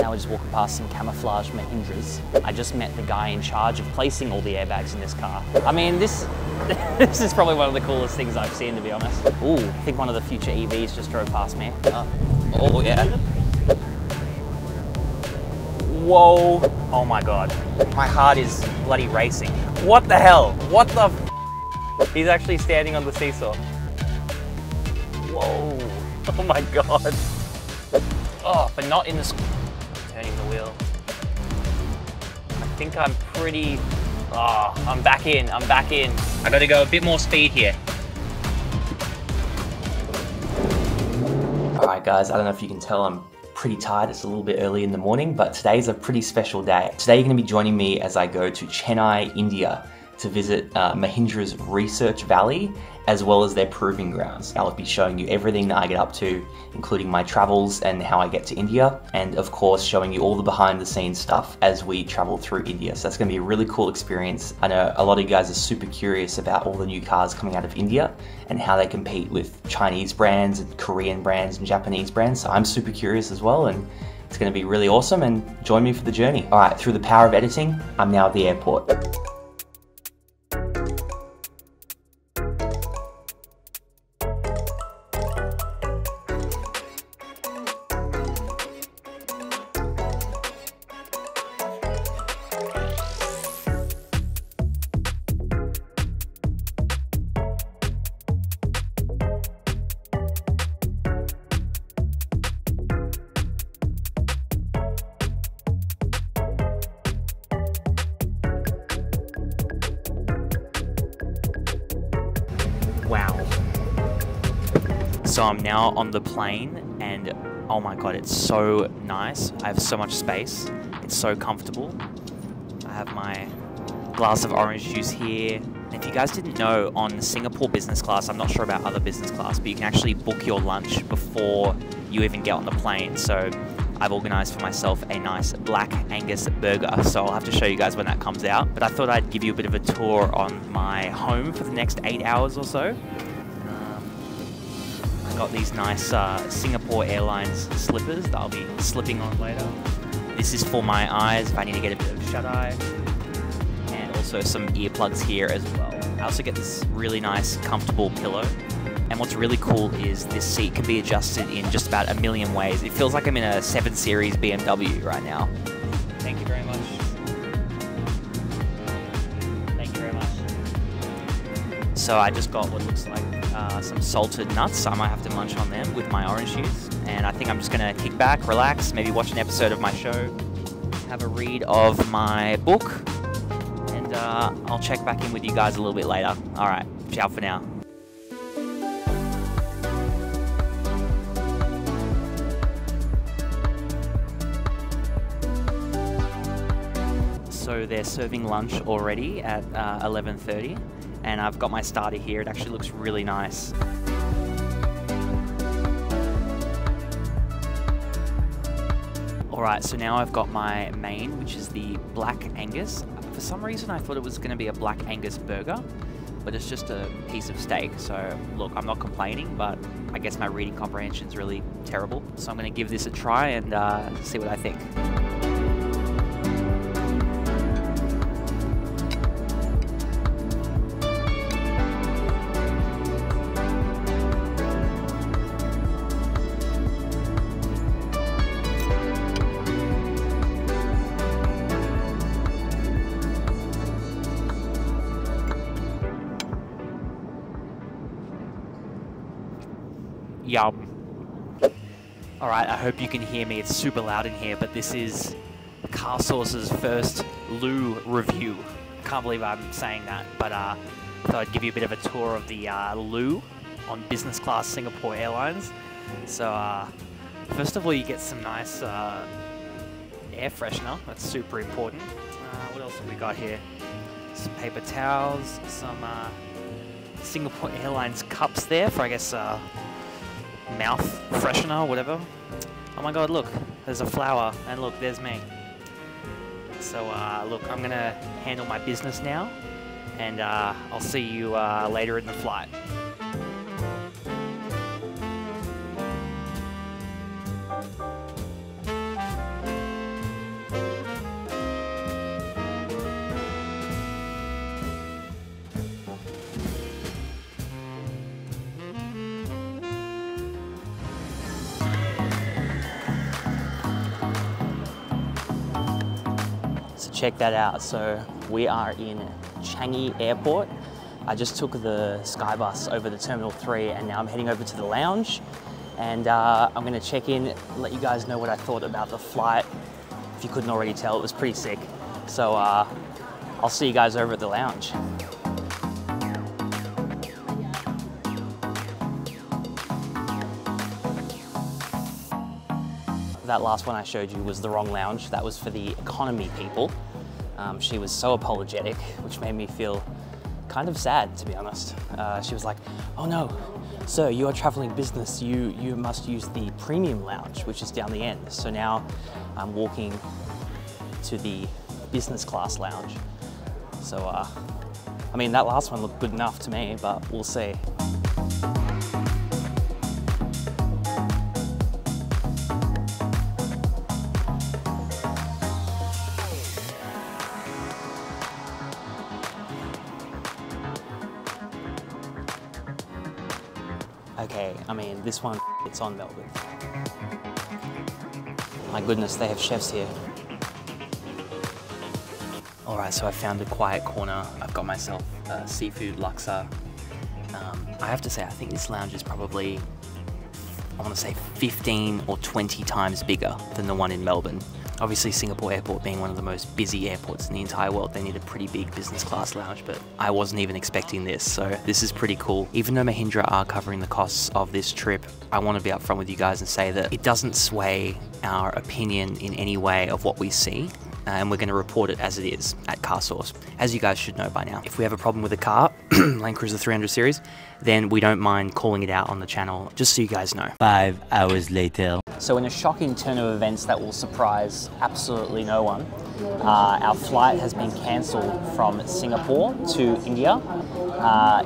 now we're just walking past some camouflage Mahindras. I just met the guy in charge of placing all the airbags in this car. I mean, this is probably one of the coolest things I've seen, to be honest. Ooh, I think one of the future EVs just drove past me. Oh yeah. Whoa. Oh my God. My heart is bloody racing. What the hell? What the f? He's actually standing on the seesaw. Whoa. Oh my God. Oh, but not in the... Turning the wheel. I think I'm pretty... Oh, I'm back in. I gotta go a bit more speed here. All right, guys, I don't know if you can tell I'm pretty tired. It's a little bit early in the morning, but today's a pretty special day. Today you're gonna be joining me as I go to Chennai, India to visit Mahindra's Research Valley, as well as their proving grounds. I'll be showing you everything that I get up to, including my travels and how I get to India, and of course showing you all the behind the scenes stuff as we travel through India. So that's gonna be a really cool experience. I know a lot of you guys are super curious about all the new cars coming out of India and how they compete with Chinese brands and Korean brands and Japanese brands. So I'm super curious as well, and it's gonna be really awesome, and join me for the journey. All right, through the power of editing, I'm now at the airport. Wow. So I'm now on the plane and oh my God, it's so nice. I have so much space. It's so comfortable. I have my glass of orange juice here. And if you guys didn't know, on Singapore business class, I'm not sure about other business class, but you can actually book your lunch before you even get on the plane. So I've organized for myself a nice Black Angus burger, so I'll have to show you guys when that comes out. But I thought I'd give you a bit of a tour on my home for the next 8 hours or so. I got these nice Singapore Airlines slippers that I'll be slipping on later. This is for my eyes if I need to get a bit of shut-eye. And also some earplugs here as well. I also get this really nice, comfortable pillow. And what's really cool is this seat can be adjusted in just about a million ways. It feels like I'm in a 7 Series BMW right now. Thank you very much. Thank you very much. So I just got what looks like some salted nuts. So I might have to munch on them with my orange juice. And I think I'm just gonna kick back, relax, maybe watch an episode of my show, have a read of my book, and I'll check back in with you guys a little bit later. All right, ciao for now. So they're serving lunch already at 11:30, and I've got my starter here. It actually looks really nice. Alright, so now I've got my main, which is the Black Angus. For some reason I thought it was going to be a Black Angus burger, but it's just a piece of steak. So look, I'm not complaining, but I guess my reading comprehension is really terrible. So I'm going to give this a try and see what I think. Yum. Alright, I hope you can hear me. It's super loud in here, but this is CarSauce's first loo review. Can't believe I'm saying that, but I thought I'd give you a bit of a tour of the loo on business class Singapore Airlines. So, first of all, you get some nice air freshener. That's super important. What else have we got here? Some paper towels, some Singapore Airlines cups there for, I guess, mouth freshener, whatever. Oh my God, look, there's a flower, and look, there's me. So look, I'm gonna handle my business now, and I'll see you later in the flight. check that out. So we are in Changi Airport. I just took the Skybus over to Terminal 3 and now I'm heading over to the lounge. And I'm gonna check in, let you guys know what I thought about the flight. If you couldn't already tell, it was pretty sick. So I'll see you guys over at the lounge. That last one I showed you was the wrong lounge. That was for the economy people. She was so apologetic, which made me feel kind of sad, to be honest. She was like, oh no, sir, you are traveling business. You must use the premium lounge, which is down the end. So now I'm walking to the business class lounge. So, I mean, that last one looked good enough to me, but we'll see. Okay, I mean, this one, it's on Melbourne. My goodness, they have chefs here. All right, so I found a quiet corner. I've got myself a seafood laksa. I have to say, I think this lounge is probably, I want to say 15 or 20 times bigger than the one in Melbourne. Obviously, Singapore Airport being one of the most busy airports in the entire world, they need a pretty big business class lounge, but I wasn't even expecting this, so this is pretty cool. Even though Mahindra are covering the costs of this trip, I want to be upfront with you guys and say that it doesn't sway our opinion in any way of what we see, and we're going to report it as it is at CarSauce, as you guys should know by now. If we have a problem with a car, Land Cruiser 300 series, then we don't mind calling it out on the channel, just so you guys know. 5 hours later. So in a shocking turn of events that will surprise absolutely no one, our flight has been cancelled from Singapore to India.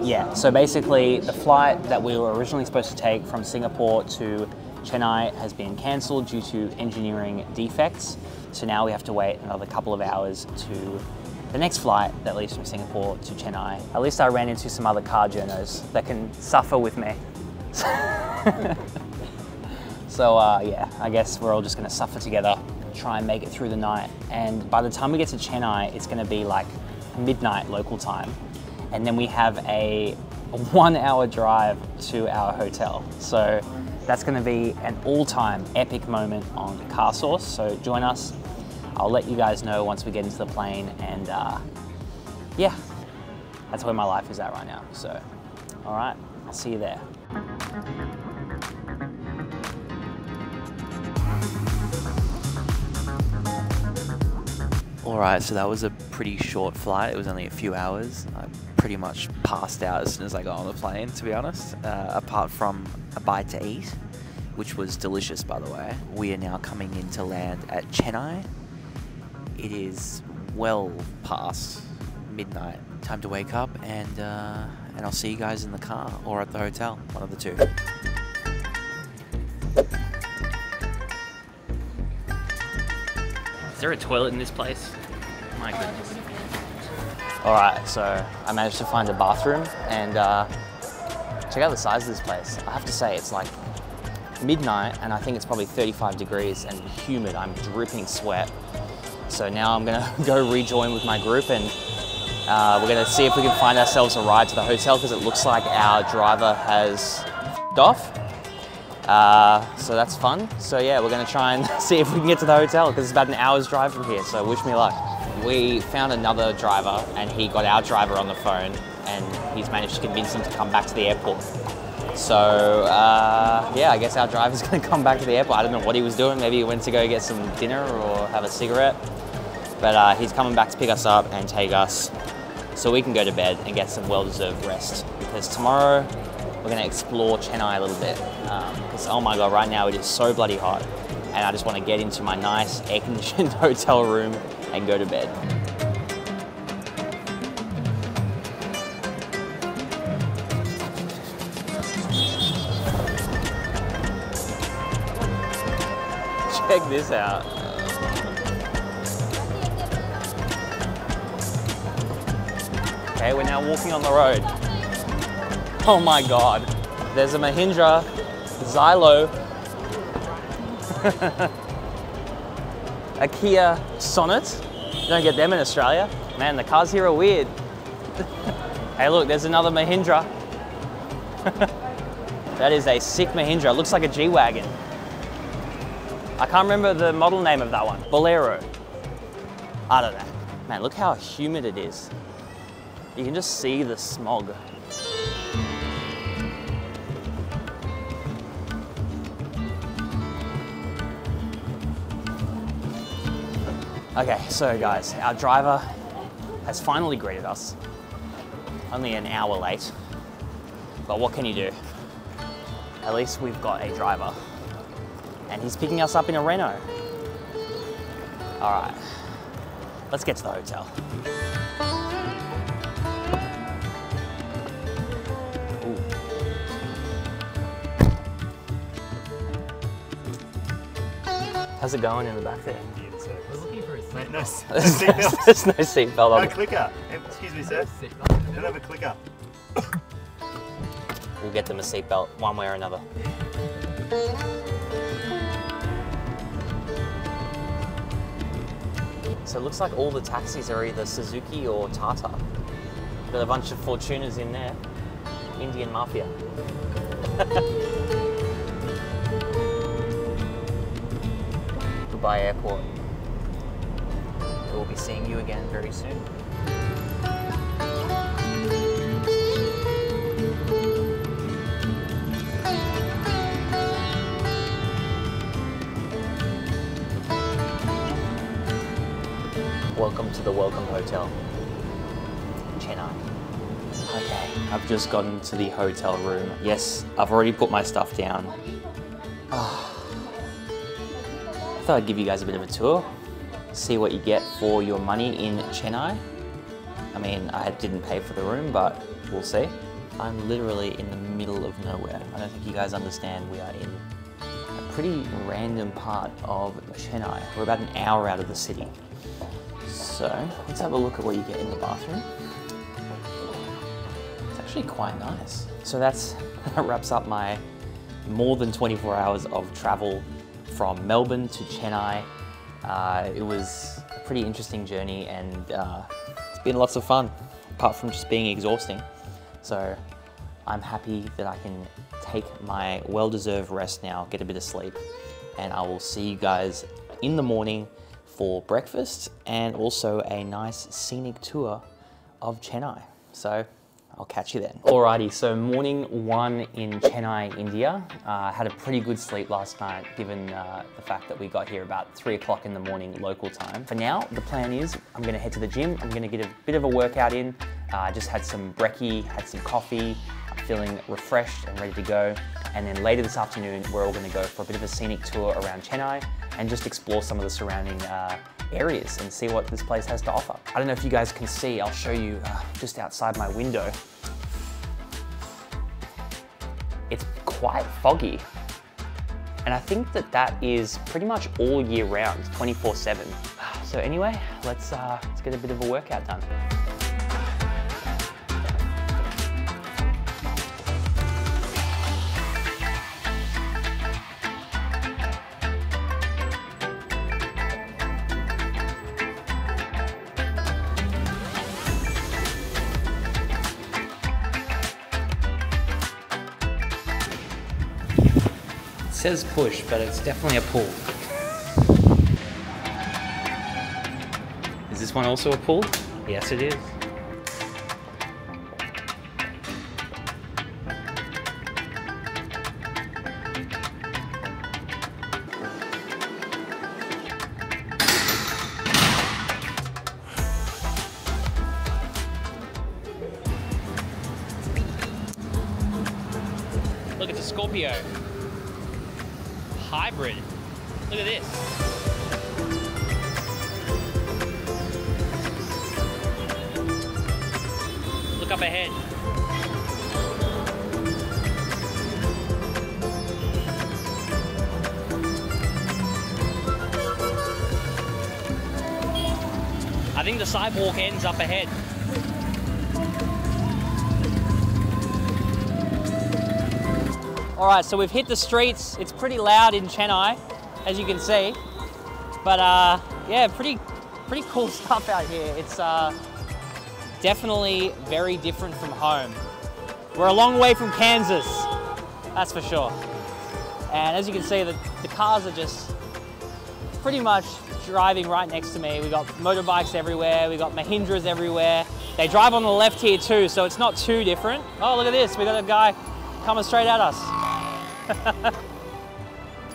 Yeah, so basically the flight that we were originally supposed to take from Singapore to Chennai has been cancelled due to engineering defects. So now we have to wait another couple of hours to the next flight that leaves from Singapore to Chennai. At least I ran into some other car journos that can suffer with me. So yeah, I guess we're all just gonna suffer together, try and make it through the night. And by the time we get to Chennai, it's gonna be like midnight local time. And then we have a 1 hour drive to our hotel. So that's gonna be an all-time epic moment on CarSauce. So join us. I'll let you guys know once we get into the plane, and yeah, that's where my life is at right now. So, all right, I'll see you there. All right, so that was a pretty short flight. It was only a few hours. I pretty much passed out as soon as I got on the plane, to be honest, apart from a bite to eat, which was delicious, by the way. We are now coming in to land at Chennai. It is well past midnight. Time to wake up, and I'll see you guys in the car or at the hotel, one of the two. Is there a toilet in this place? My goodness. All right, so I managed to find a bathroom, and check out the size of this place. I have to say, it's like midnight, and I think it's probably 35 degrees and humid. I'm dripping sweat. So now I'm gonna go rejoin with my group, and we're gonna see if we can find ourselves a ride to the hotel, because it looks like our driver has off. So that's fun. So yeah, we're gonna try and see if we can get to the hotel, because it's about an hour's drive from here, so wish me luck. We found another driver, and he got our driver on the phone, and he's managed to convince him to come back to the airport. So yeah, I guess our driver's gonna come back to the airport. I don't know what he was doing. Maybe he went to go get some dinner or have a cigarette. But he's coming back to pick us up and take us so we can go to bed and get some well-deserved rest. Because tomorrow we're gonna explore Chennai a little bit. Because oh my God, right now it is so bloody hot. And I just wanna get into my nice air-conditioned hotel room and go to bed. Check this out. Okay, we're now walking on the road. Oh my God. There's a Mahindra Xylo, a Kia Sonnet, You don't get them in Australia. Man, the cars here are weird. Hey look, there's another Mahindra. That is a sick Mahindra. It looks like a G-Wagon. I can't remember the model name of that one. Bolero. I don't know. Man, look how humid it is. You can just see the smog. Okay, so guys, our driver has finally greeted us. Only an hour late, but what can you do? At least we've got a driver, and he's picking us up in a Renault. All right, let's get to the hotel. Ooh. How's it going in the back there? Mate, no seatbelt. There's no seatbelt on. No clicker. Excuse me, sir. Don't have a clicker. We'll get them a seatbelt one way or another. So it looks like all the taxis are either Suzuki or Tata. Got a bunch of Fortuners in there. Indian Mafia. Dubai Airport. We'll be seeing you again very soon. Welcome to the Welcome Hotel, Chennai. Okay, I've just gotten to the hotel room. Yes, I've already put my stuff down. I thought I'd give you guys a bit of a tour. See what you get for your money in Chennai. I mean, I didn't pay for the room, but we'll see. I'm literally in the middle of nowhere. I don't think you guys understand. We are in a pretty random part of Chennai. We're about an hour out of the city. So let's have a look at what you get in the bathroom. It's actually quite nice. So that wraps up my more than 24 hours of travel from Melbourne to Chennai. It was a pretty interesting journey, and it's been lots of fun, apart from just being exhausting. So I'm happy that I can take my well-deserved rest now, get a bit of sleep, and I will see you guys in the morning for breakfast and also a nice scenic tour of Chennai. So I'll catch you then. Alrighty, so morning one in Chennai, India. Had a pretty good sleep last night, given the fact that we got here about 3 o'clock in the morning local time. For now, the plan is I'm gonna head to the gym. I'm gonna get a bit of a workout in. Just had some brekkie, had some coffee. I'm feeling refreshed and ready to go. And then later this afternoon, we're all gonna go for a bit of a scenic tour around Chennai and just explore some of the surrounding areas and see what this place has to offer. I don't know if you guys can see, I'll show you just outside my window. It's quite foggy. And I think that that is pretty much all year round, 24/7. So anyway, let's get a bit of a workout done. It says push, but it's definitely a pull. Is this one also a pull? Yes, it is. Look, it's a Scorpio. Hybrid. Look at this. Look up ahead. I think the sidewalk ends up ahead. All right, so we've hit the streets. It's pretty loud in Chennai, as you can see. But yeah, pretty pretty cool stuff out here. It's definitely very different from home. We're a long way from Kansas, that's for sure. And as you can see, the cars are just pretty much driving right next to me. We got motorbikes everywhere, we got Mahindras everywhere. They drive on the left here too, so it's not too different. Oh, look at this, we got a guy coming straight at us.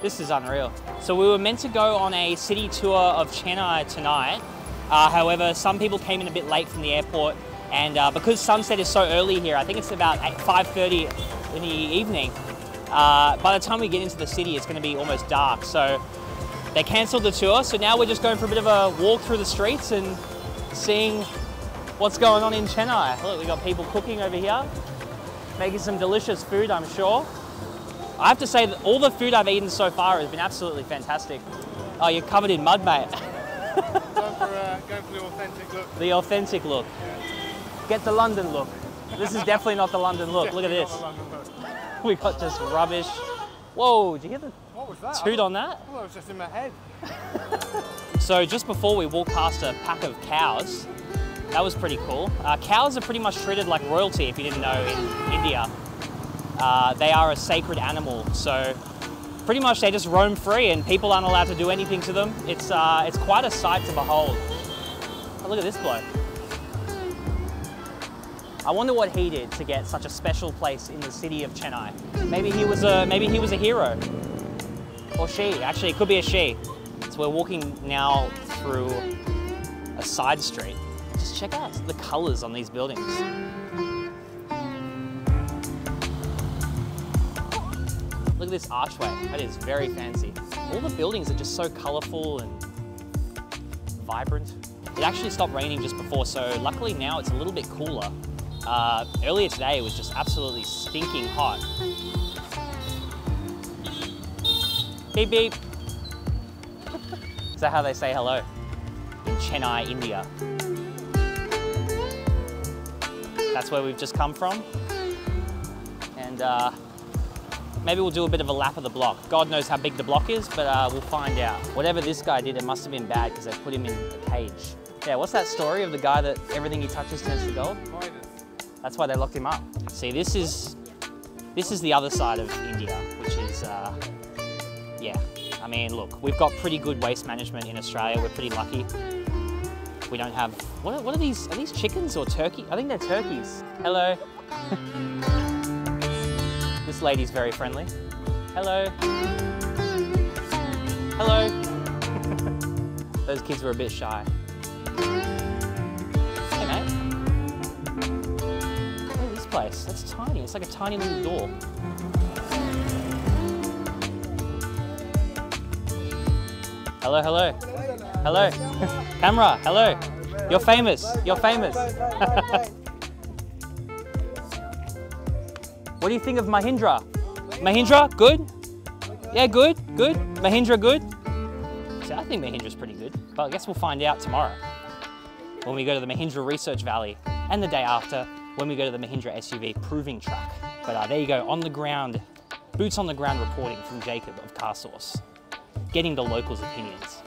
This is unreal. So we were meant to go on a city tour of Chennai tonight. However, some people came in a bit late from the airport, and because sunset is so early here, I think it's about 5:30 in the evening, by the time we get into the city, it's gonna be almost dark. So they canceled the tour, so now we're just going for a bit of a walk through the streets and seeing what's going on in Chennai. Look, we got people cooking over here, making some delicious food, I'm sure. I have to say that all the food I've eaten so far has been absolutely fantastic. Oh, you're covered in mud, mate. Going for the authentic look. The authentic look. Get the London look. This is definitely not the London look. Look at this. We got just rubbish. Whoa, did you hear the What was that? toot on that? Well, it was just in my head. So just before we walked past a pack of cows, that was pretty cool. Cows are pretty much treated like royalty, if you didn't know, in India. They are a sacred animal, so pretty much they just roam free and people aren't allowed to do anything to them. It's quite a sight to behold. Oh, look at this bloke. I wonder what he did to get such a special place in the city of Chennai. Maybe he was a hero. Or she, actually it could be a she. So we're walking now through a side street. Just check out the colors on these buildings. Look at this archway, that is very fancy. All the buildings are just so colorful and vibrant. It actually stopped raining just before, so luckily now it's a little bit cooler. Earlier today it was just absolutely stinking hot. Beep beep. Is that how they say hello in Chennai, India? That's where we've just come from. And maybe we'll do a bit of a lap of the block. God knows how big the block is, but we'll find out. Whatever this guy did, it must have been bad because they put him in a cage. Yeah, what's that story of the guy that everything he touches turns to gold? That's why they locked him up. See, this is the other side of India, which is, yeah. I mean, look, we've got pretty good waste management in Australia. We're pretty lucky. We don't have, what are these chickens or turkey? I think they're turkeys. Hello. This lady's very friendly. Hello. Hello. Those kids were a bit shy. Hey mate. Look at this place. That's tiny. It's like a tiny little door. Hello, hello. Hello. Camera, hello. You're famous. You're famous. What do you think of Mahindra? Mahindra, good? Yeah, good, good. Mahindra, good? See, I think Mahindra's pretty good, but I guess we'll find out tomorrow when we go to the Mahindra Research Valley, and the day after when we go to the Mahindra SUV Proving Track. But there you go, on the ground, boots on the ground reporting from Jacob of CarSauce, getting the locals' opinions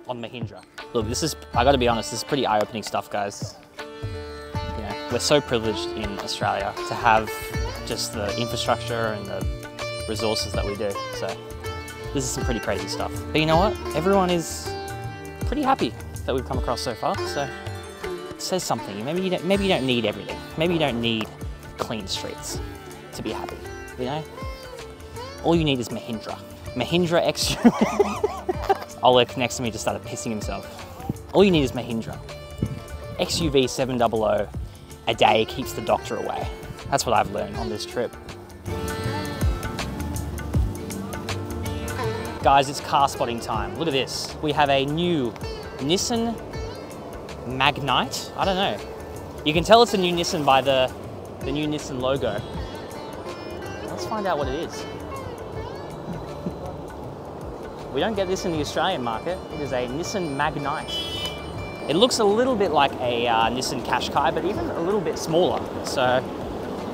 on Mahindra. Look, I gotta be honest, this is pretty eye-opening stuff, guys. You know, we're so privileged in Australia to have just the infrastructure and the resources that we do. So this is some pretty crazy stuff. But you know what? Everyone is pretty happy that we've come across so far. So it says something. Maybe you don't need everything. Maybe you don't need clean streets to be happy. You know? All you need is Mahindra. Mahindra XUV. Oleg next to me just started pissing himself. All you need is Mahindra. XUV700 a day keeps the doctor away. That's what I've learned on this trip. Guys, it's car spotting time. Look at this. We have a new Nissan Magnite. I don't know. You can tell it's a new Nissan by the new Nissan logo. Let's find out what it is. We don't get this in the Australian market. It is a Nissan Magnite. It looks a little bit like a Nissan Qashqai, but even a little bit smaller. So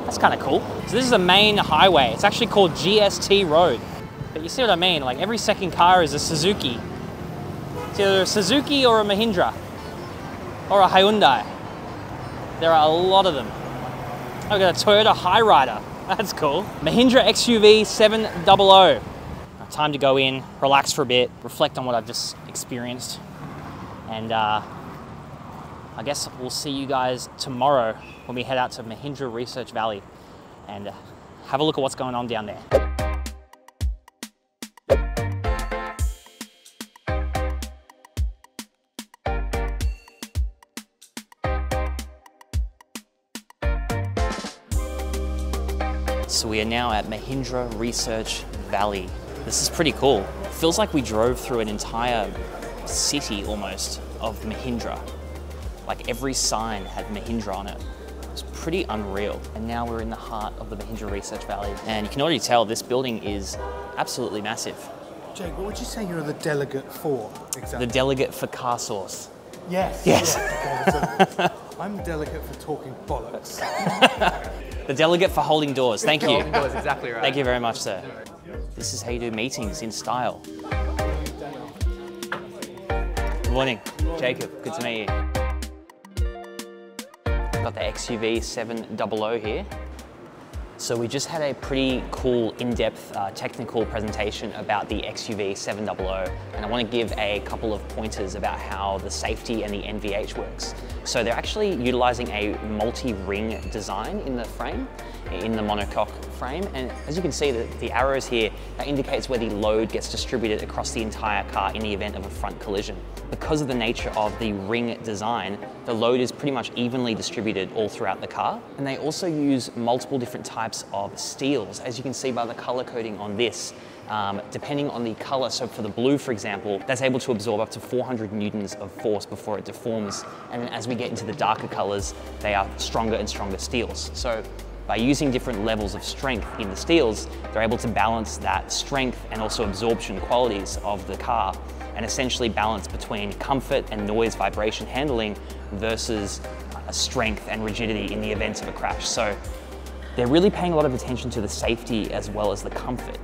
that's kind of cool. So this is a main highway. It's actually called GST Road. But you see what I mean? Like every second car is a Suzuki. It's either a Suzuki or a Mahindra. or a Hyundai. There are a lot of them. I've got a Toyota Hyryder. That's cool. Mahindra XUV700. Time to go in, relax for a bit, reflect on what I've just experienced. And I guess we'll see you guys tomorrow when we head out to Mahindra Research Valley and have a look at what's going on down there. So we are now at Mahindra Research Valley. This is pretty cool. It feels like we drove through an entire city almost of Mahindra. Like every sign had Mahindra on it. It's pretty unreal. And now we're in the heart of the Mahindra Research Valley. And you can already tell this building is absolutely massive. Jake, what would you say you're the delegate for exactly? The delegate for CarSauce. Yes. Yes. Yeah, okay, so I'm delegate for talking bollocks. The delegate for holding doors. Thank you. Holding doors, exactly right. Thank you very much, sir. This is how you do meetings in style. Good morning, Jacob. Good to meet you. Got the XUV700 here. So we just had a pretty cool, in-depth technical presentation about the XUV700, and I want to give a couple of pointers about how the safety and the NVH works. So they're actually utilizing a multi-ring design in the frame, in the monocoque frame, and as you can see, the arrows here, that indicates where the load gets distributed across the entire car in the event of a front collision. Because of the nature of the ring design, the load is pretty much evenly distributed all throughout the car. And they also use multiple different types of steels, as you can see by the color coding on this. Depending on the color, so for the blue, for example, that's able to absorb up to 400 newtons of force before it deforms. And then as we get into the darker colors, they are stronger and stronger steels. So by using different levels of strength in the steels, they're able to balance that strength and also absorption qualities of the car, and essentially balance between comfort and noise vibration handling versus strength and rigidity in the event of a crash. So they're really paying a lot of attention to the safety as well as the comfort,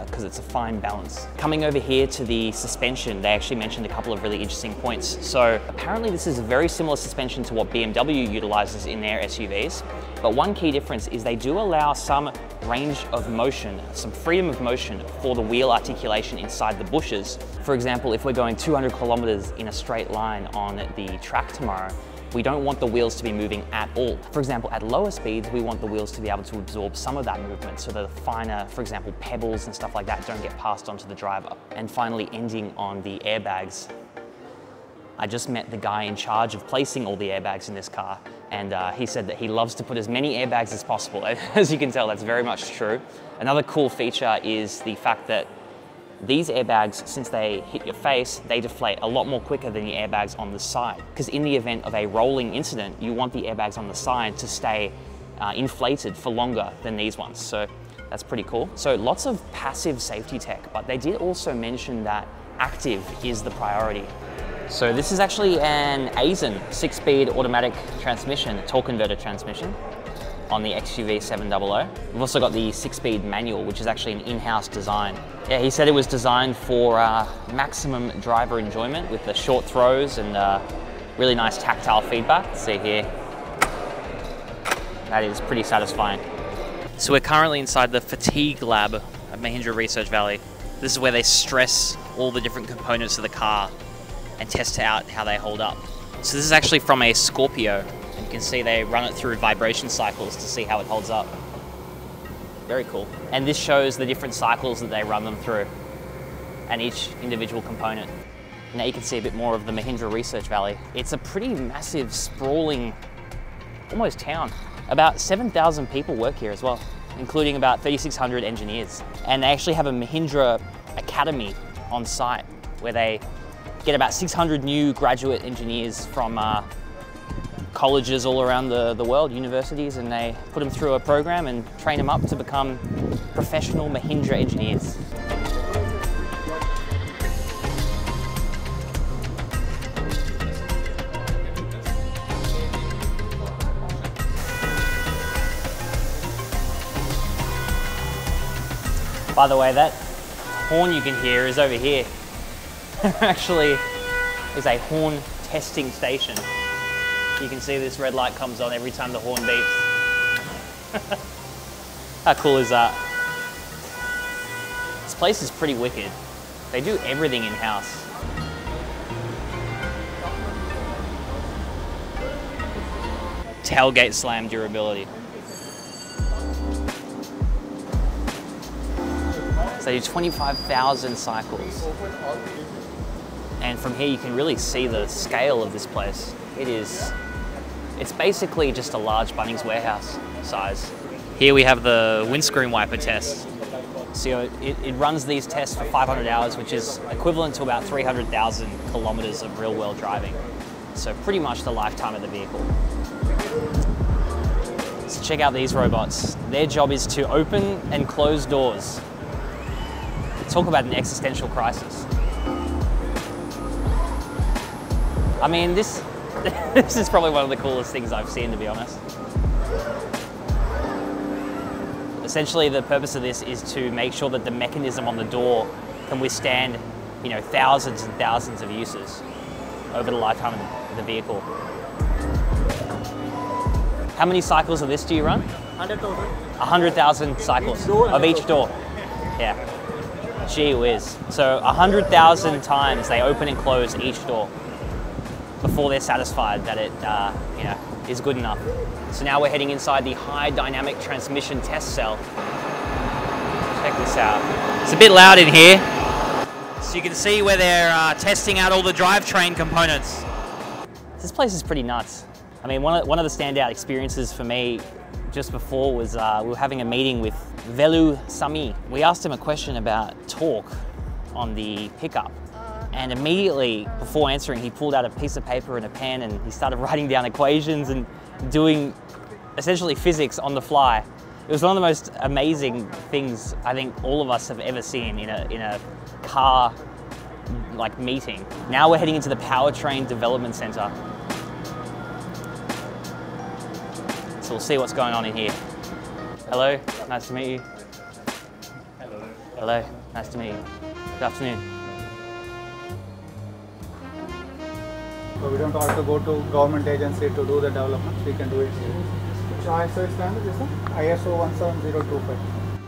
because it's a fine balance. Coming over here to the suspension, they actually mentioned a couple of really interesting points. So apparently this is a very similar suspension to what BMW utilizes in their SUVs, but one key difference is they do allow some range of motion, some freedom of motion for the wheel articulation inside the bushes. For example, if we're going 200 kilometers in a straight line on the track tomorrow, we don't want the wheels to be moving at all. For example, at lower speeds, we want the wheels to be able to absorb some of that movement so that the finer, for example, pebbles and stuff like that don't get passed on to the driver. And finally, ending on the airbags. I just met the guy in charge of placing all the airbags in this car, and he said that he loves to put as many airbags as possible. As you can tell, that's very much true. Another cool feature is the fact that these airbags, since they hit your face, they deflate a lot more quicker than the airbags on the side. Because in the event of a rolling incident, you want the airbags on the side to stay inflated for longer than these ones. So that's pretty cool. So lots of passive safety tech, but they did also mention that active is the priority. So this is actually an ASIN 6-speed automatic transmission, torque converter transmission on the XUV700. We've also got the 6-speed manual, which is actually an in-house design. Yeah, he said it was designed for maximum driver enjoyment with the short throws and really nice tactile feedback. See here, that is pretty satisfying. So we're currently inside the fatigue lab at Mahindra Research Valley. This is where they stress all the different components of the car and test out how they hold up. So this is actually from a Scorpio. You can see they run it through vibration cycles to see how it holds up. Very cool. And this shows the different cycles that they run them through and each individual component. Now you can see a bit more of the Mahindra Research Valley. It's a pretty massive, sprawling, almost town. About 7,000 people work here as well, including about 3,600 engineers. And they actually have a Mahindra Academy on site where they get about 600 new graduate engineers from colleges all around the world, universities, and they put them through a program and train them up to become professional Mahindra engineers. By the way, that horn you can hear is over here. There actually is a horn testing station You can see this red light comes on every time the horn beeps. How cool is that? This place is pretty wicked. They do everything in-house. Tailgate slam durability. So they do 25,000 cycles. And from here you can really see the scale of this place. It's basically just a large Bunnings warehouse size. Here we have the windscreen wiper test. So it runs these tests for 500 hours, which is equivalent to about 300,000 kilometers of real world driving. So pretty much the lifetime of the vehicle. So check out these robots. Their job is to open and close doors. Talk about an existential crisis. I mean, this is probably one of the coolest things I've seen, to be honest. Essentially, the purpose of this is to make sure that the mechanism on the door can withstand, you know, thousands and thousands of uses over the lifetime of the vehicle. How many cycles of this do you run? 100,000. 100,000 cycles of each door. Yeah. Gee whiz. So 100,000 times they open and close each door before they're satisfied that it you know, is good enough. So now we're heading inside the high dynamic transmission test cell. Check this out. It's a bit loud in here. So you can see where they're testing out all the drivetrain components. This place is pretty nuts. I mean, one of the standout experiences for me just before was we were having a meeting with Velu Sami. We asked him a question about torque on the PikUp. And immediately before answering, he pulled out a piece of paper and a pen and he started writing down equations and doing essentially physics on the fly. It was one of the most amazing things I think all of us have ever seen in a car like meeting. Now we're heading into the Powertrain Development Center. So we'll see what's going on in here. Hello, nice to meet you. Hello. Hello, nice to meet you. Good afternoon. So we don't have to go to government agency to do the development, we can do it here. Which ISO standard is that? ISO 17025.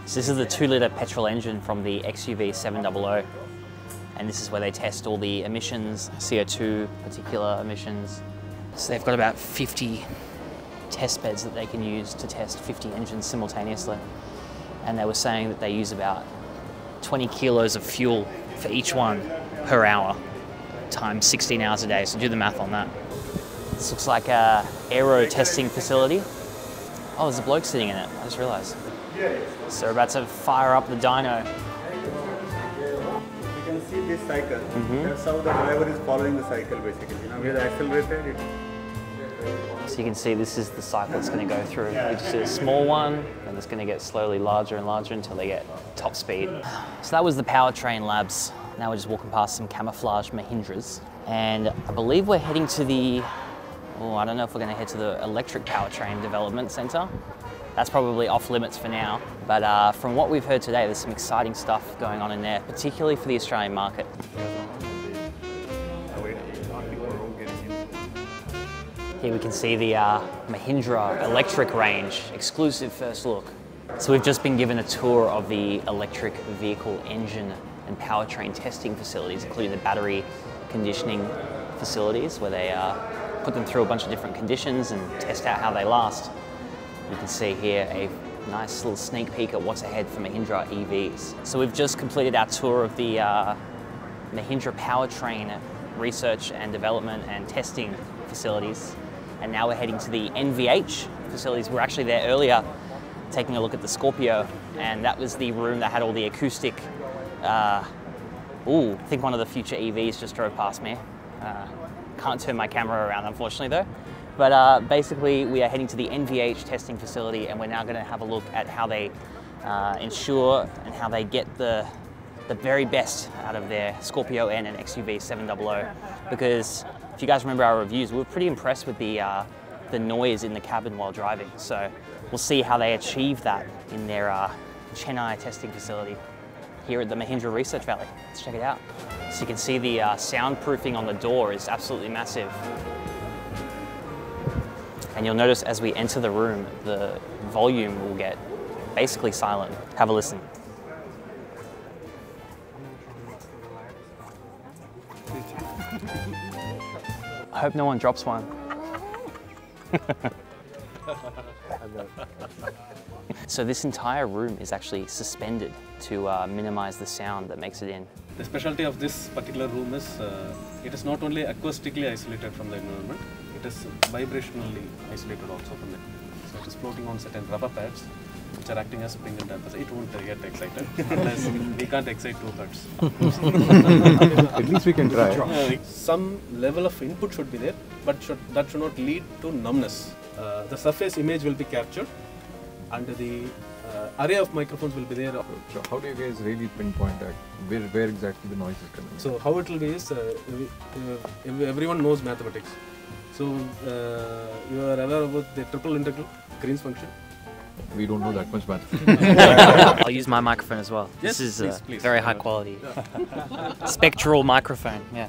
So this is the 2-litre petrol engine from the XUV700. And this is where they test all the emissions, CO2, particular emissions. So they've got about 50 test beds that they can use to test 50 engines simultaneously. And they were saying that they use about 20 kilos of fuel for each one per hour, times 16 hours a day. So do the math on that. This looks like a aero testing facility. Oh, there's a bloke sitting in it, I just realized. So we're about to fire up the dyno. You can see this cycle. That's how the driver is following the cycle basically. Now with the accelerator, So you can see this is the cycle it's going to go through. You just do a small one, and it's going to get slowly larger and larger until they get top speed. So that was the Powertrain Labs. Now we're just walking past some camouflage Mahindras. And I believe we're heading to the, oh, I don't know if we're going to head to the Electric Powertrain Development Center. That's probably off limits for now. But from what we've heard today, there's some exciting stuff going on in there, particularly for the Australian market. Here we can see the Mahindra electric range, exclusive first look. So we've just been given a tour of the electric vehicle engine and powertrain testing facilities, including the battery conditioning facilities where they put them through a bunch of different conditions and test out how they last. You can see here a nice little sneak peek at what's ahead for Mahindra EVs. So we've just completed our tour of the Mahindra powertrain research and development and testing facilities. And now we're heading to the NVH facilities. We were actually there earlier taking a look at the Scorpio, and that was the room that had all the acoustic, I think one of the future EVs just drove past me. Can't turn my camera around unfortunately though. But basically we are heading to the NVH testing facility, and we're now going to have a look at how they ensure and how they get the very best out of their Scorpio-N and XUV700, because if you guys remember our reviews, we were pretty impressed with the noise in the cabin while driving. So we'll see how they achieve that in their Chennai testing facility here at the Mahindra Research Valley. Let's check it out. So you can see the soundproofing on the door is absolutely massive. And you'll notice as we enter the room, the volume will get basically silent. Have a listen. I hope no one drops one. So this entire room is actually suspended to minimize the sound that makes it in. The specialty of this particular room is it is not only acoustically isolated from the environment, it is vibrationally isolated also from it. So it is floating on certain rubber pads which are acting as spring and dampers. It won't get excited unless we can't excite 2 hertz. At least we can try. Some level of input should be there, but that should not lead to numbness. The surface image will be captured and the array of microphones will be there. So how do you guys really pinpoint that? Where exactly the noise is coming? So how it will be is, everyone knows mathematics. So you are aware about the triple integral, Green's function? We don't know that much math. I'll use my microphone as well. Yes, this is please. very high quality. Spectral microphone, yeah.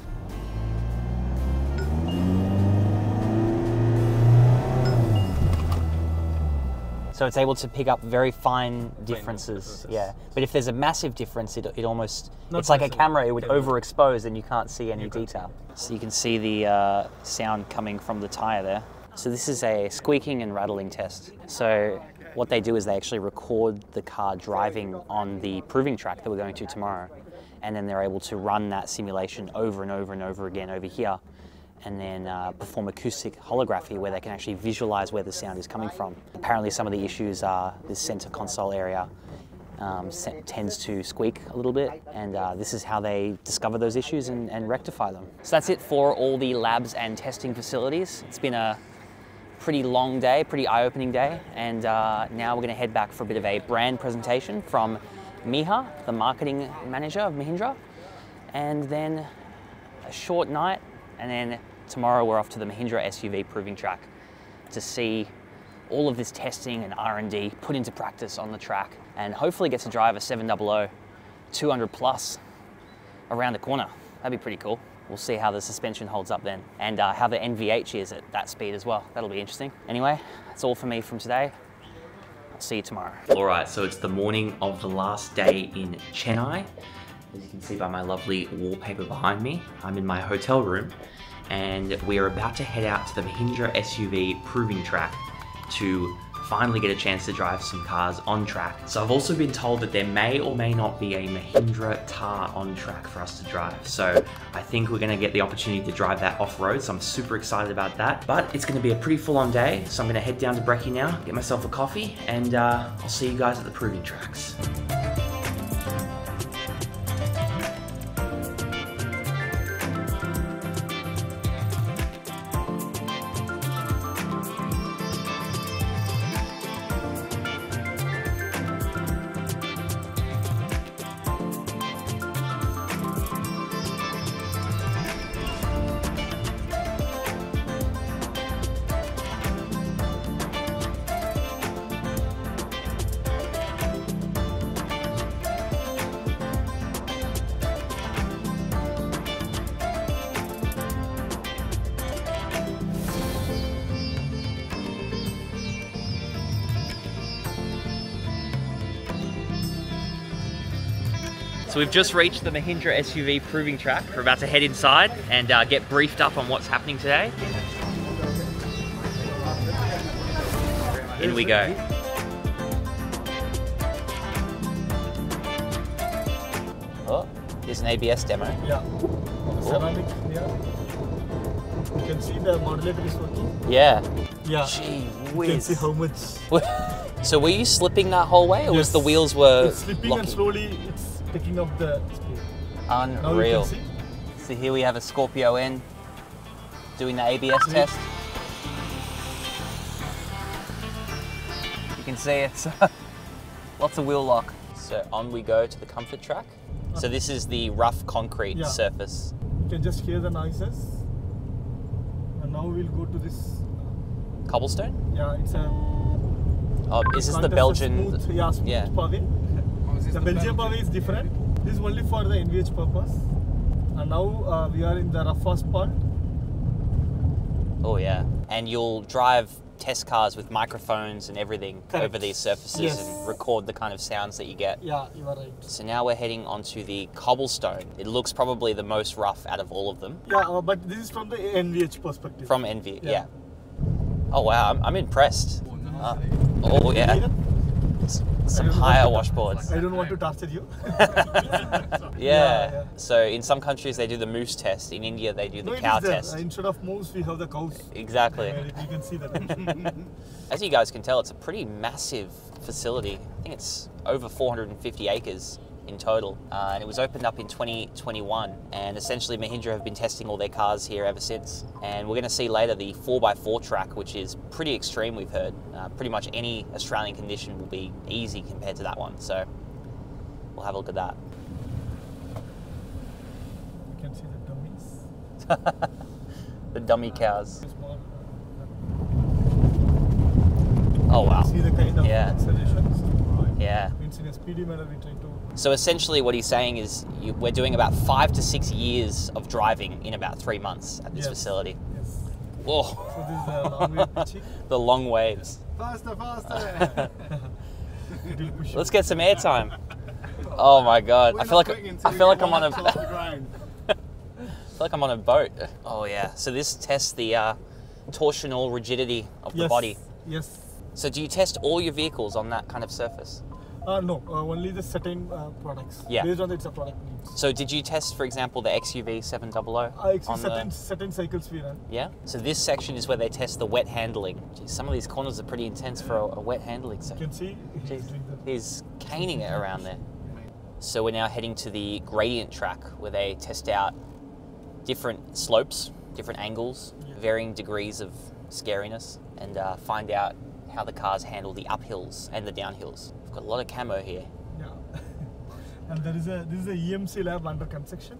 So it's able to pick up very fine differences, yeah. But if there's a massive difference, it almost, it's like a camera, it would overexpose and you can't see any detail. So you can see the sound coming from the tire there. So this is a squeaking and rattling test. So what they do is they actually record the car driving on the proving track that we're going to tomorrow. And then they're able to run that simulation over and over and over again over here. And then perform acoustic holography where they can actually visualize where the sound is coming from. Apparently some of the issues are this center console area tends to squeak a little bit, and this is how they discover those issues and rectify them. So that's it for all the labs and testing facilities. It's been a pretty long day, pretty eye-opening day, and now we're gonna head back for a bit of a brand presentation from Miha, the marketing manager of Mahindra, and then a short night, and then tomorrow we're off to the Mahindra SUV proving track to see all of this testing and R&D put into practice on the track, and hopefully get to drive a 700 200 plus around the corner. That'd be pretty cool. We'll see how the suspension holds up then, and how the NVH is at that speed as well. That'll be interesting. Anyway, that's all for me from today. I'll see you tomorrow. All right, so it's the morning of the last day in Chennai. As you can see by my lovely wallpaper behind me, I'm in my hotel room, and we are about to head out to the Mahindra SUV proving track to finally get a chance to drive some cars on track. So I've also been told that there may or may not be a Mahindra Thar on track for us to drive. So I think we're gonna get the opportunity to drive that off-road, so I'm super excited about that. But it's gonna be a pretty full-on day, so I'm gonna head down to Brekkie now, get myself a coffee, and I'll see you guys at the proving tracks. So we've just reached the Mahindra SUV proving track. We're about to head inside and get briefed up on what's happening today. In we go. Oh, here's an ABS demo. Yeah. Ceramic here. You can see the modulator is working. Yeah. Yeah. Gee You whiz. can see how much. So were you slipping that whole way, or was Yes. the wheels were It's slipping locking? and slowly it's picking up the speed. Now you Unreal. can see. So here we have a Scorpio-N doing the ABS test. You can see it's lots of wheel lock. So on we go to the comfort track. So this is the rough concrete Yeah. surface. You can just hear the noises. And now we'll go to this. Cobblestone? Yeah, it's a. Oh, is this the contest Belgian? Smooth, yeah, smooth yeah. pavé. The Belgian pavé is different. This is only for the NVH purpose. And now we are in the roughest part. Oh yeah. And you'll drive test cars with microphones and everything over these surfaces and record the kind of sounds that you get. Yeah, you are right. So now we're heading onto the cobblestone. It looks probably the most rough out of all of them. Yeah, but this is from the NVH perspective. From NV, yeah. Oh wow, I'm impressed. Oh yeah. Some higher washboards. I don't want to torture you. Yeah. So in some countries they do the moose test. In India they do the cow test. Instead of moose, we have the cows. Exactly. You can see that. As you guys can tell, it's a pretty massive facility. I think it's over 450 acres in total. And it was opened up in 2021. And essentially Mahindra have been testing all their cars here ever since. And we're going to see later the 4x4 track, which is pretty extreme, we've heard. Pretty much any Australian condition will be easy compared to that one. So we'll have a look at that. You can see the dummies. The dummy cows. Oh wow. See the kind of accelerations. Yeah. Means in a speedy manner we try to. So essentially what he's saying is we're doing about 5 to 6 years of driving in about 3 months at this facility. Yes. Whoa. So this is the long wave pitching. The long waves. Faster, faster! It will push you. Let's get some airtime. Oh my god. I feel like I'm on a I'm on a boat. Oh yeah. So this tests the torsional rigidity of the body. Yes. So do you test all your vehicles on that kind of surface? No, only the certain products. Yeah. Based on its product needs. So did you test, for example, the XUV700? Actually, certain cycles we run. Yeah. So this section is where they test the wet handling. Jeez, some of these corners are pretty intense for a wet handling section. You can see he's doing that. He's caning it around there. So we're now heading to the gradient track where they test out different slopes, different angles, varying degrees of scariness, and find out how the cars handle the uphills and the downhills. We've got a lot of camo here. Yeah. And this is a EMC lab under construction.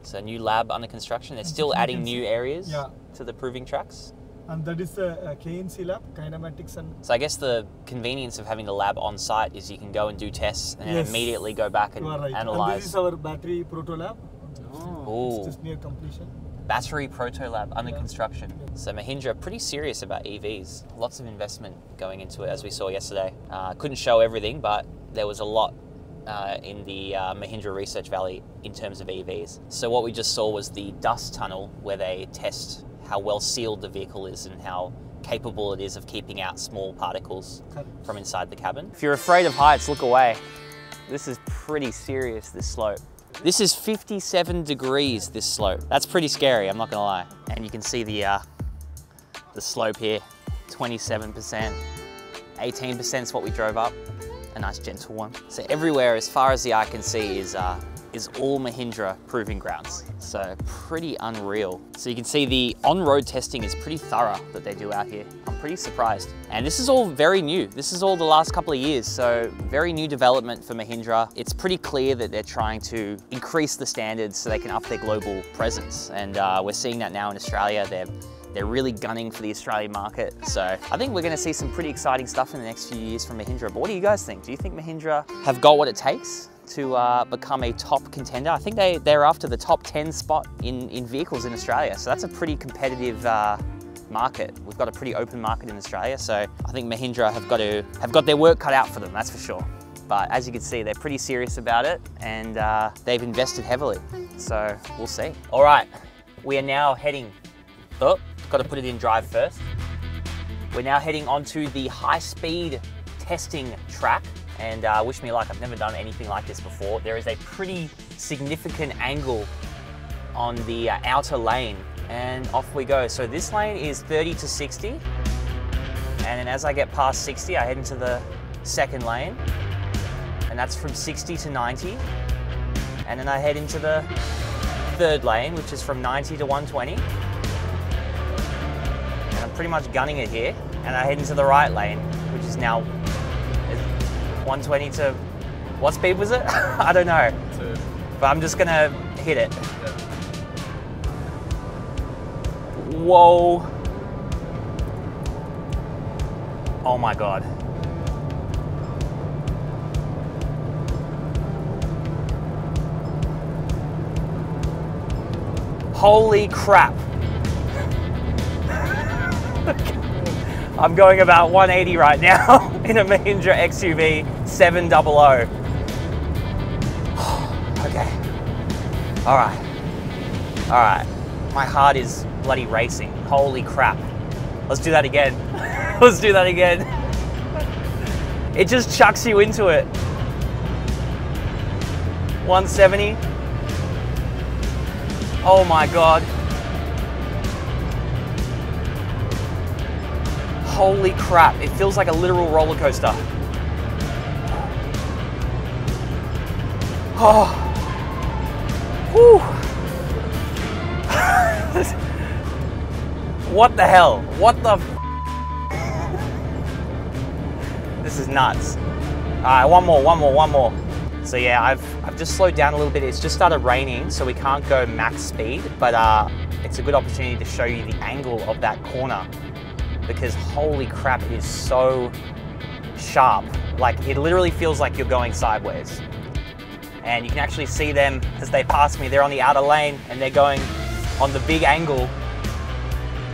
So a new lab under construction. They're still adding new areas Yeah. to the proving tracks. And that is the KNC lab, kinematics and. So I guess the convenience of having the lab on site is you can go and do tests and then immediately go back and analyze. And this is our battery proto lab. Oh. It's just near completion. Battery proto lab under construction. So Mahindra are pretty serious about EVs. Lots of investment going into it, as we saw yesterday. Couldn't show everything, but there was a lot in the Mahindra Research Valley in terms of EVs. So what we just saw was the dust tunnel where they test how well sealed the vehicle is and how capable it is of keeping out small particles from inside the cabin. If you're afraid of heights, look away. This is pretty serious, this slope. This is 57 degrees, this slope. That's pretty scary, I'm not gonna lie. And you can see the slope here, 27%, 18% is what we drove up. A nice gentle one. So everywhere, as far as the eye can see, is all Mahindra proving grounds. So pretty unreal. So you can see the on-road testing is pretty thorough that they do out here. I'm pretty surprised. And this is all very new. This is all the last couple of years. So very new development for Mahindra. It's pretty clear that they're trying to increase the standards so they can up their global presence. And we're seeing that now in Australia. They're really gunning for the Australian market. So I think we're gonna see some pretty exciting stuff in the next few years from Mahindra. But what do you guys think? Do you think Mahindra have got what it takes to become a top contender? I think they're after the top 10 spot in vehicles in Australia. So that's a pretty competitive market. We've got a pretty open market in Australia. So I think Mahindra have got their work cut out for them, that's for sure. But as you can see, they're pretty serious about it and they've invested heavily. So we'll see. All right, we are now heading, got to put it in drive first. We're now heading onto the high-speed testing track, and wish me luck, I've never done anything like this before. There is a pretty significant angle on the outer lane, and off we go. So this lane is 30 to 60, and then as I get past 60, I head into the second lane, and that's from 60 to 90, and then I head into the third lane, which is from 90 to 120. I'm pretty much gunning it here, and I head into the right lane, which is now 120 to, what speed was it? I don't know, but I'm just gonna hit it. Whoa. Oh my God. Holy crap. I'm going about 180 right now in a Mahindra XUV700. Okay. All right. My heart is bloody racing. Holy crap. Let's do that again. Let's do that again. It just chucks you into it. 170. Oh my God. Holy crap. It feels like a literal roller coaster. Oh. Whew. What the hell? What the f? This is nuts. All right, one more. So yeah, I've just slowed down a little bit. It's just started raining, so we can't go max speed, but it's a good opportunity to show you the angle of that corner, because holy crap, it is so sharp. Like, it literally feels like you're going sideways. And you can actually see them as they pass me. They're on the outer lane and they're going on the big angle.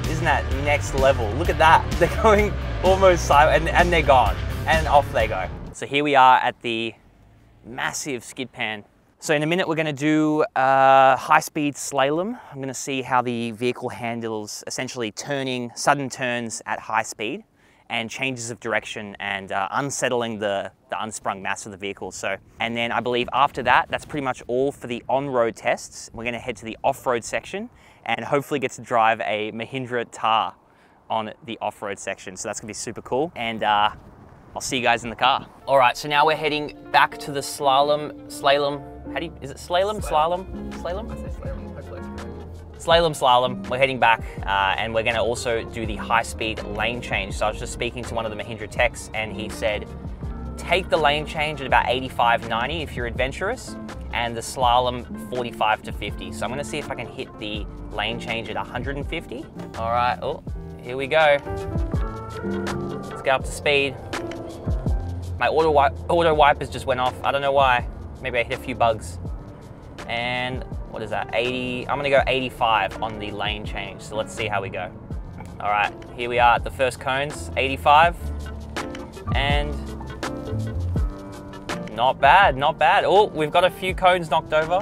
Isn't that next level? Look at that. They're going almost sideways and they're gone. And off they go. So here we are at the massive skid pan. So in a minute, we're gonna do a high-speed slalom. I'm gonna see how the vehicle handles essentially sudden turns at high speed and changes of direction and unsettling the unsprung mass of the vehicle. So, and then I believe after that, that's pretty much all for the on-road tests. We're gonna head to the off-road section and hopefully get to drive a Mahindra Thar on the off-road section. So that's gonna be super cool. And I'll see you guys in the car. All right, so now we're heading back to the slalom. Is it slalom? Slalom. We're heading back and we're gonna also do the high-speed lane change. So I was just speaking to one of the Mahindra techs and he said, take the lane change at about 85, 90 if you're adventurous, and the slalom 45 to 50. So I'm gonna see if I can hit the lane change at 150. All right, oh, here we go. Let's get up to speed. My auto wipers just went off. I don't know why. Maybe I hit a few bugs. And what is that, 80? I'm gonna go 85 on the lane change. So let's see how we go. All right, here we are at the first cones, 85. And not bad, not bad. Oh, we've got a few cones knocked over.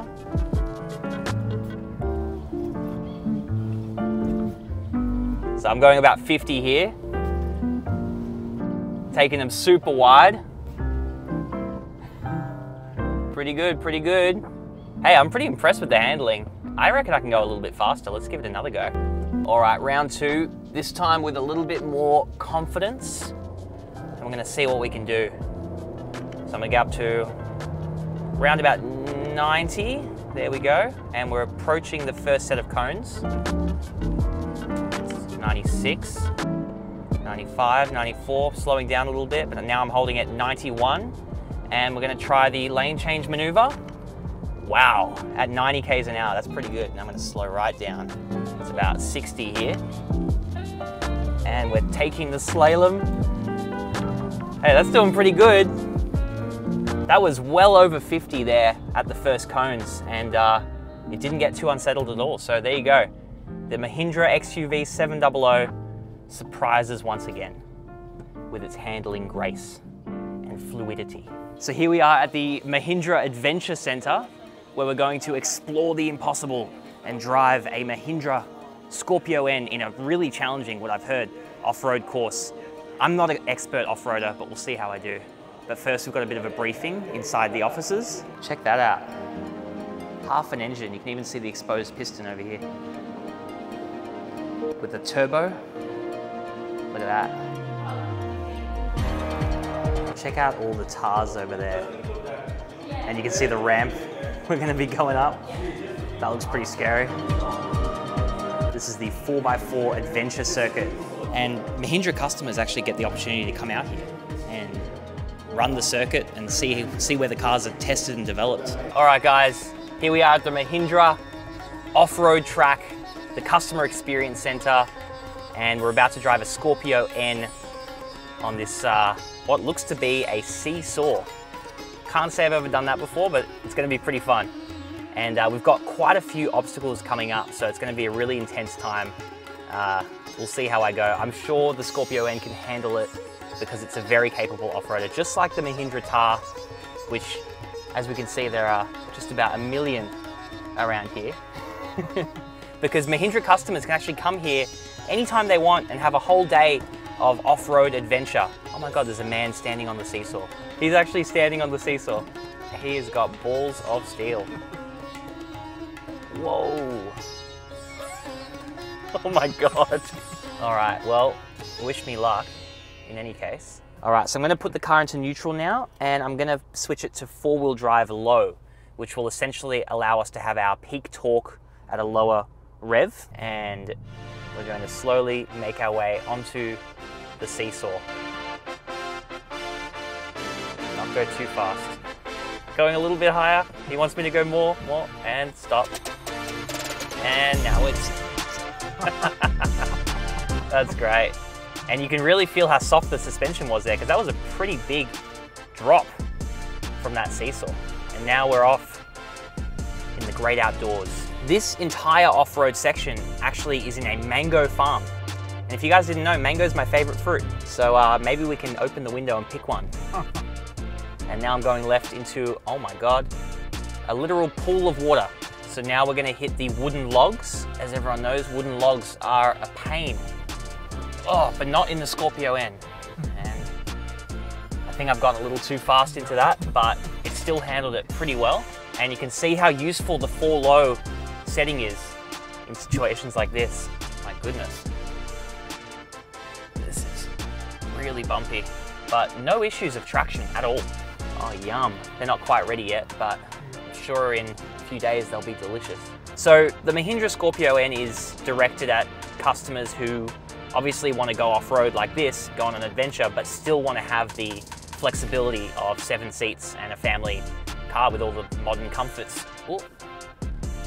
So I'm going about 50 here. Taking them super wide. Pretty good, pretty good. Hey, I'm pretty impressed with the handling. I reckon I can go a little bit faster. Let's give it another go. All right, round two, this time with a little bit more confidence. And we're gonna see what we can do. So I'm gonna go up to around about 90. There we go. And we're approaching the first set of cones. 96. 95, 94, slowing down a little bit, but now I'm holding at 91. And we're gonna try the lane change maneuver. Wow, at 90 k's an hour, that's pretty good. And I'm gonna slow right down. It's about 60 here. And we're taking the slalom. Hey, that's doing pretty good. That was well over 50 there at the first cones, and it didn't get too unsettled at all. So there you go. The Mahindra XUV700 surprises once again with its handling grace and fluidity. So here we are at the Mahindra Adventure Center, where we're going to explore the impossible and drive a Mahindra Scorpio-N in a really challenging, what I've heard, off-road course. I'm not an expert off-roader, but we'll see how I do. But first, we've got a bit of a briefing inside the offices. Check that out. Half an engine. You can even see the exposed piston over here. With the turbo. Look at that. Check out all the Thars over there. And you can see the ramp we're gonna be going up. That looks pretty scary. This is the 4x4 adventure circuit. And Mahindra customers actually get the opportunity to come out here and run the circuit and see where the cars are tested and developed. All right, guys, here we are at the Mahindra off-road track, the Customer Experience Center, and we're about to drive a Scorpio-N on this, what looks to be a seesaw. Can't say I've ever done that before, but it's gonna be pretty fun. And we've got quite a few obstacles coming up, so it's gonna be a really intense time. We'll see how I go. I'm sure the Scorpio-N can handle it because it's a very capable off-roader, just like the Mahindra Thar, which, as we can see, there are just about 1 million around here. Because Mahindra customers can actually come here anytime they want and have a whole day of off-road adventure. Oh my God, there's a man standing on the seesaw. He's actually standing on the seesaw. He has got balls of steel. Whoa. Oh my God. All right, well, wish me luck in any case. All right, so I'm gonna put the car into neutral now, and I'm gonna switch it to 4-wheel drive low, which will essentially allow us to have our peak torque at a lower rev, and we're going to slowly make our way onto the seesaw. Not go too fast. Going a little bit higher. He wants me to go more, and stop. And now it's... That's great. And you can really feel how soft the suspension was there, because that was a pretty big drop from that seesaw. And now we're off in the great outdoors. This entire off-road section actually is in a mango farm. And if you guys didn't know, mango is my favorite fruit. So maybe we can open the window and pick one. And now I'm going left into, oh my God, a literal pool of water. So now we're gonna hit the wooden logs. As everyone knows, wooden logs are a pain. Oh, but not in the Scorpio-N. And I think I've gone a little too fast into that, but it still handled it pretty well. And you can see how useful the 4-low setting is in situations like this. My goodness. This is really bumpy, but no issues of traction at all. Oh, yum. They're not quite ready yet, but I'm sure in a few days they'll be delicious. So the Mahindra Scorpio-N is directed at customers who obviously want to go off-road like this, go on an adventure, but still want to have the flexibility of 7 seats and a family car with all the modern comforts. Ooh,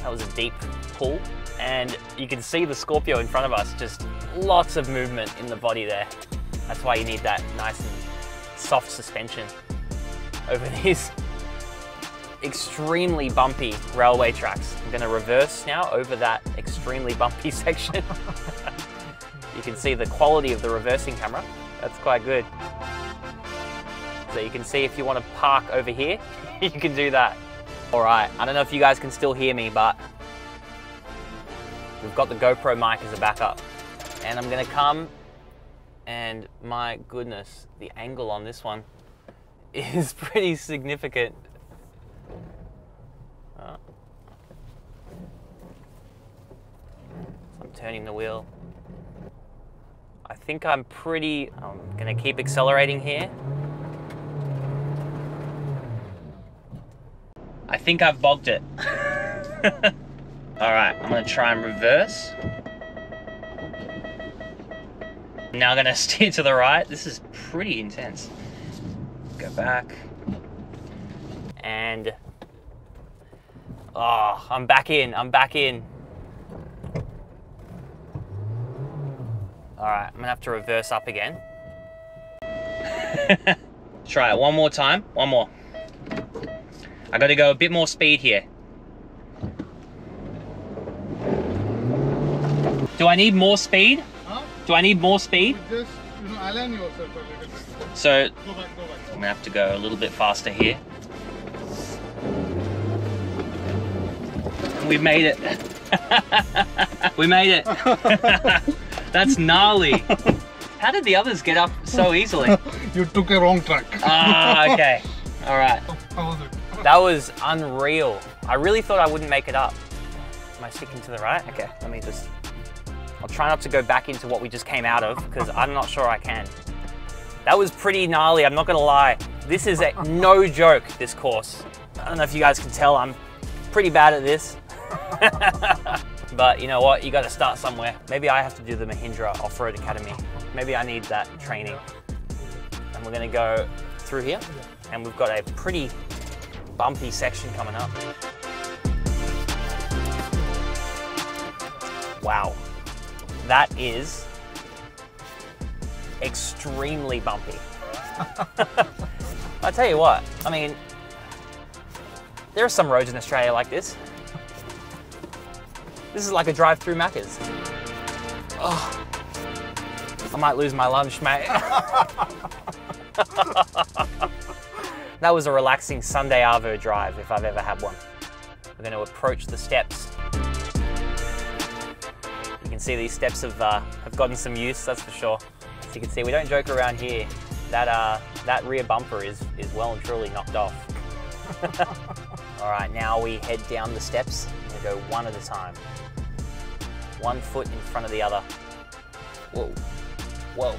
that was a deep pull. And you can see the Scorpio in front of us, just lots of movement in the body there. That's why you need that nice and soft suspension over these extremely bumpy railway tracks. I'm gonna reverse now over that extremely bumpy section. You can see the quality of the reversing camera. That's quite good. So you can see if you want to park over here, you can do that. All right, I don't know if you guys can still hear me, but we've got the GoPro mic as a backup. And I'm gonna come, and my goodness, the angle on this one is pretty significant. I'm turning the wheel. I think I'm gonna keep accelerating here. I think I've bogged it. All right, I'm gonna try and reverse. I'm now gonna steer to the right. This is pretty intense. Go back. And, oh, I'm back in. All right, I'm gonna have to reverse up again. Try it one more time, one more. I gotta go a bit more speed here. Do I need more speed? Huh? Do I need more speed? Just, align yourself a little bit. So, Go back. I'm gonna have to go a little bit faster here. We made it. We made it. That's gnarly. How did the others get up so easily? You took a wrong track. Ah, okay. All right. How was it? That was unreal. I really thought I wouldn't make it up. Am I sticking to the right? Okay, let me just... I'll try not to go back into what we just came out of, because I'm not sure I can. That was pretty gnarly, I'm not gonna lie. This is no joke, this course. I don't know if you guys can tell, I'm pretty bad at this. But you know what, you gotta start somewhere. Maybe I have to do the Mahindra Off-Road Academy. Maybe I need that training. And we're gonna go through here, and we've got a pretty bumpy section coming up. Wow, that is extremely bumpy. I tell you what, I mean, there are some roads in Australia like this. This is like a drive-through Macca's. Oh, I might lose my lunch, mate. That was a relaxing Sunday Arvo drive if I've ever had one. We're going to approach the steps. You can see these steps have gotten some use, that's for sure. As you can see, we don't joke around here. That rear bumper is well and truly knocked off. All right, now we head down the steps. We go one at a time. 1 foot in front of the other. Whoa, whoa,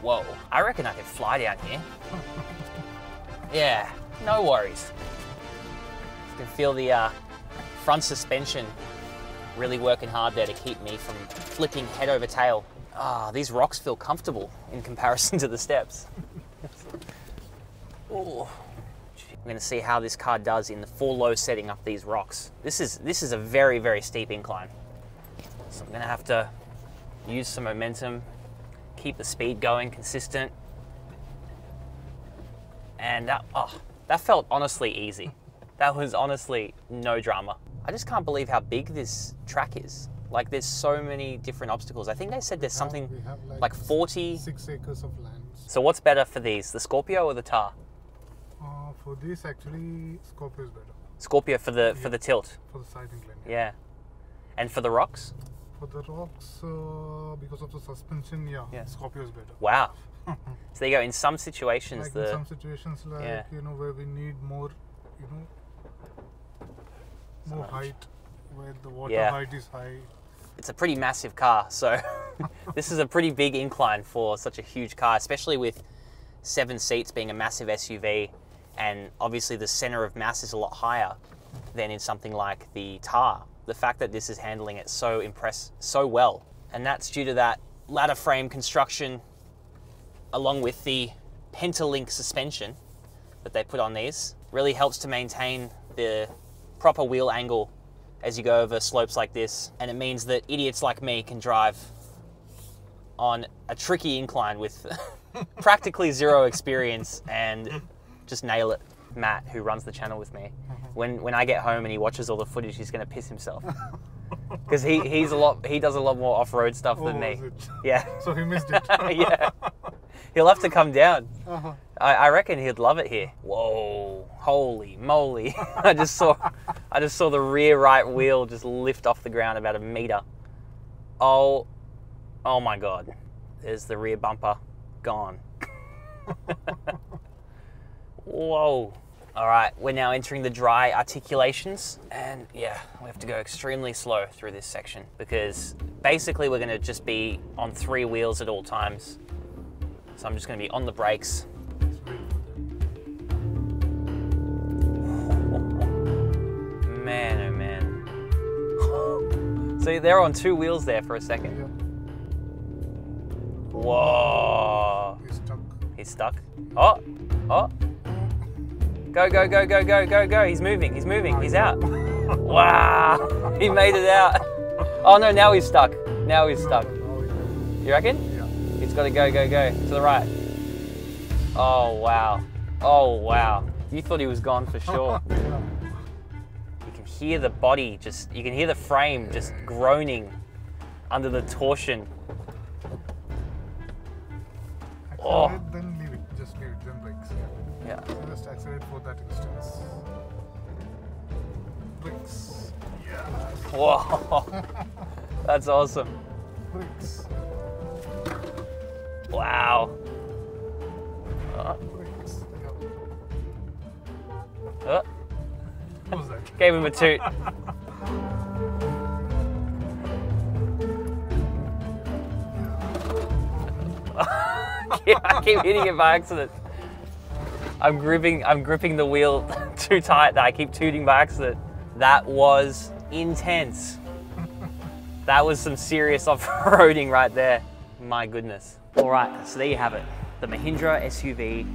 whoa. I reckon I could fly down here. Yeah, no worries. You can feel the front suspension really working hard there to keep me from flipping head over tail. Ah, these rocks feel comfortable in comparison to the steps. Oh. I'm going to see how this car does in the full low setting up these rocks. This is a very, very steep incline. So I'm going to have to use some momentum, keep the speed going consistent. And that felt honestly easy. That was honestly no drama. I just can't believe how big this track is. Like there's so many different obstacles. I think they said there's something we have like 40. 6 acres of land. So what's better for these, the Scorpio or the Thar? For this, actually, Scorpio is better. Scorpio for the tilt. For the side incline. Yeah. And for the rocks? For the rocks, because of the suspension, yeah. Scorpio is better. Wow. So there you go. In some situations, Like in some situations, like Yeah. where we need more, more height, where the water height is high. it's a pretty massive car, so this is a pretty big incline for such a huge car, especially with 7 seats being a massive SUV, and obviously the center of mass is a lot higher than in something like the Thar. The fact that this is handling it so well, and that's due to that ladder frame construction along with the Pentalink suspension that they put on these, really helps to maintain the proper wheel angle as you go over slopes like this, and it means that idiots like me can drive on a tricky incline with practically zero experience and just nail it. Matt, who runs the channel with me, when I get home and he watches all the footage, he's going to piss himself because he does a lot more off-road stuff than me. Is it? Yeah. So he missed it. Yeah. He'll have to come down. I reckon he'd love it here. Whoa, holy moly. I just saw the rear right wheel just lift off the ground about 1 meter. Oh my God. There's the rear bumper gone. Whoa. All right, we're now entering the dry articulations, and yeah, we have to go extremely slow through this section because basically we're gonna just be on 3 wheels at all times. So I'm just gonna be on the brakes. Man, oh man. So they're on 2 wheels there for a second. Yeah. Whoa. He's stuck. He's stuck. Oh. Go, go, go, go, go, go, go. He's moving, he's out. Wow, he made it out. Oh no, now he's stuck. Now he's stuck. You reckon? Yeah. He's got to go, go, go. To the right. Oh wow. Oh wow. You thought he was gone for sure. You can hear the body you can hear the frame just groaning under the torsion. Accelerate, then leave it. Just leave it, then brakes. Yeah. So just accelerate for that distance. Brakes. Yeah. Whoa. That's awesome. Brakes. Wow. Brakes. Oh, What was that? gave him a toot. I keep hitting it by accident. I'm gripping the wheel too tight that I keep tooting by accident. That was intense. That was some serious off-roading right there. My goodness. All right, so there you have it. The Mahindra SUV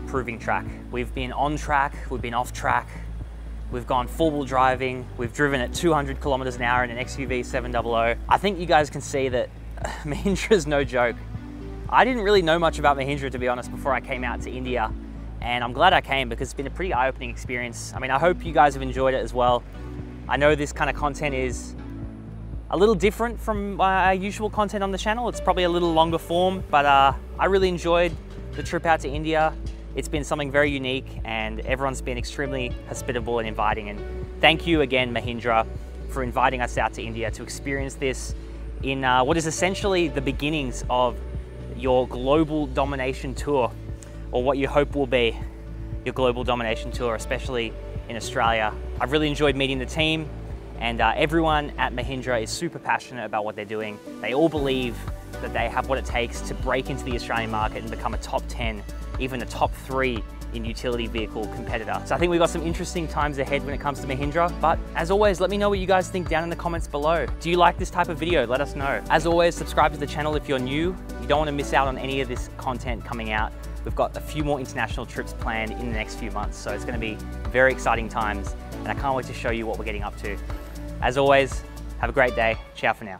proving track. We've been on track, we've been off track, we've gone four-wheel driving, we've driven at 200 kilometers an hour in an XUV700. I think you guys can see that Mahindra's no joke. I didn't really know much about Mahindra, to be honest, before I came out to India, and I'm glad I came because it's been a pretty eye-opening experience. I mean, I hope you guys have enjoyed it as well. I know this kind of content is a little different from our usual content on the channel. It's probably a little longer form, but I really enjoyed the trip out to India. It's been something very unique and everyone's been extremely hospitable and inviting. And thank you again, Mahindra, for inviting us out to India to experience this in what is essentially the beginnings of your global domination tour, or what you hope will be your global domination tour, especially in Australia. I've really enjoyed meeting the team, and everyone at Mahindra is super passionate about what they're doing. They all believe that they have what it takes to break into the Australian market and become a top 10, even a top 3 in utility vehicle competitor. So I think we've got some interesting times ahead when it comes to Mahindra. But as always, let me know what you guys think down in the comments below. Do you like this type of video? Let us know. As always, subscribe to the channel if you're new. You don't want to miss out on any of this content coming out. We've got a few more international trips planned in the next few months, so it's going to be very exciting times, and I can't wait to show you what we're getting up to. As always, have a great day. Ciao for now.